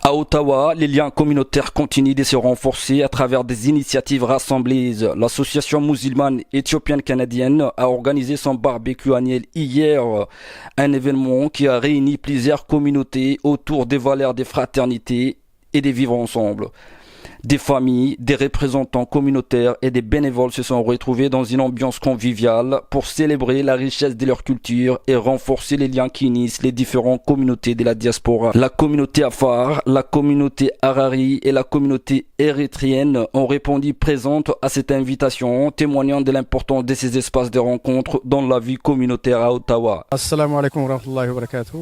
À Ottawa, les liens communautaires continuent de se renforcer à travers des initiatives rassemblées. L'association musulmane éthiopienne canadienne a organisé son barbecue annuel hier, un événement qui a réuni plusieurs communautés autour des valeurs de fraternité et de vivre ensemble. Des familles, des représentants communautaires et des bénévoles se sont retrouvés dans une ambiance conviviale pour célébrer la richesse de leur culture et renforcer les liens qui unissent les différentes communautés de la diaspora. La communauté Afar, la communauté Harari et la communauté érythréenne ont répondu présentes à cette invitation, témoignant de l'importance de ces espaces de rencontre dans la vie communautaire à Ottawa. Assalamu alaikum wa rahmatullahi wa barakatuh.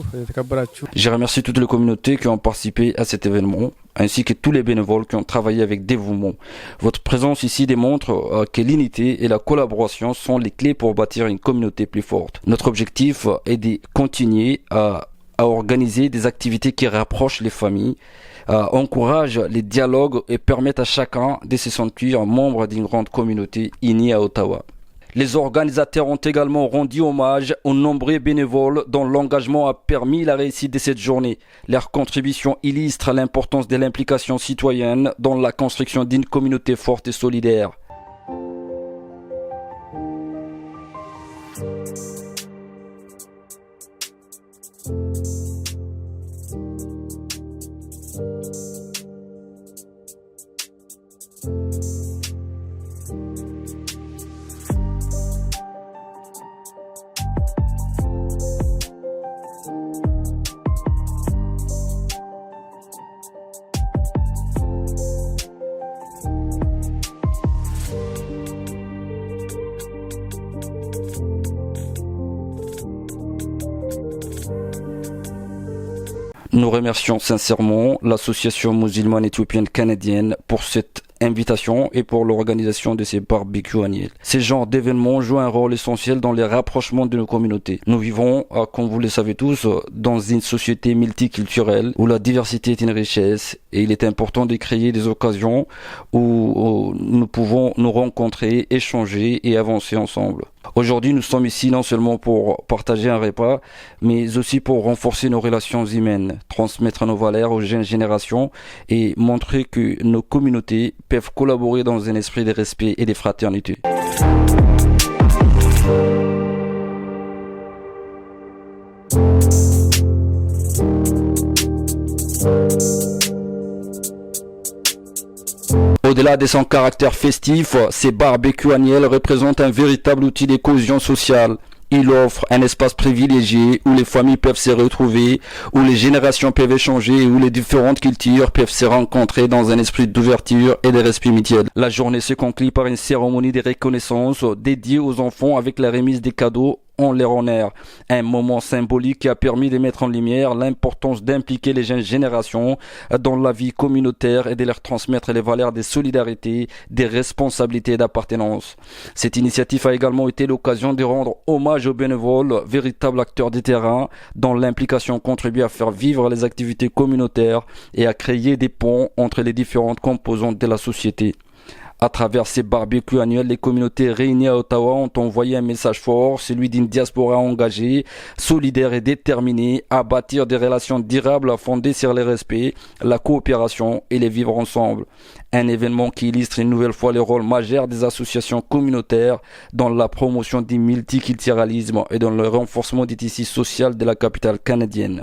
Je remercie toutes les communautés qui ont participé à cet événement, ainsi que tous les bénévoles qui ont travaillé avec dévouement. Votre présence ici démontre que l'unité et la collaboration sont les clés pour bâtir une communauté plus forte. Notre objectif est de continuer à organiser des activités qui rapprochent les familles, encouragent les dialogues et permettent à chacun de se sentir membre d'une grande communauté unie à Ottawa. Les organisateurs ont également rendu hommage aux nombreux bénévoles dont l'engagement a permis la réussite de cette journée. Leur contribution illustre l'importance de l'implication citoyenne dans la construction d'une communauté forte et solidaire. Nous remercions sincèrement l'association musulmane éthiopienne canadienne pour cette invitation et pour l'organisation de ces barbecues annuels. Ces genres d'événements jouent un rôle essentiel dans les rapprochements de nos communautés. Nous vivons, comme vous le savez tous, dans une société multiculturelle où la diversité est une richesse et il est important de créer des occasions où nous pouvons nous rencontrer, échanger et avancer ensemble. Aujourd'hui, nous sommes ici non seulement pour partager un repas, mais aussi pour renforcer nos relations humaines, transmettre nos valeurs aux jeunes générations et montrer que nos communautés peuvent collaborer dans un esprit de respect et de fraternité. Au-delà de son caractère festif, ces barbecues annuels représentent un véritable outil de cohésion sociale. Il offre un espace privilégié où les familles peuvent se retrouver, où les générations peuvent échanger et où les différentes cultures peuvent se rencontrer dans un esprit d'ouverture et de respect mutuel. La journée se conclut par une cérémonie de reconnaissance dédiée aux enfants avec la remise des cadeaux en leur honneur. Un moment symbolique qui a permis de mettre en lumière l'importance d'impliquer les jeunes générations dans la vie communautaire et de leur transmettre les valeurs de solidarité, de responsabilité et d'appartenance. Cette initiative a également été l'occasion de rendre hommage aux bénévoles, véritables acteurs de terrain, dont l'implication contribue à faire vivre les activités communautaires et à créer des ponts entre les différentes composantes de la société. À travers ces barbecues annuels, les communautés réunies à Ottawa ont envoyé un message fort, celui d'une diaspora engagée, solidaire et déterminée à bâtir des relations durables fondées sur le respect, la coopération et les vivre ensemble. Un événement qui illustre une nouvelle fois le rôle majeur des associations communautaires dans la promotion du multiculturalisme et dans le renforcement du tissu social de la capitale canadienne.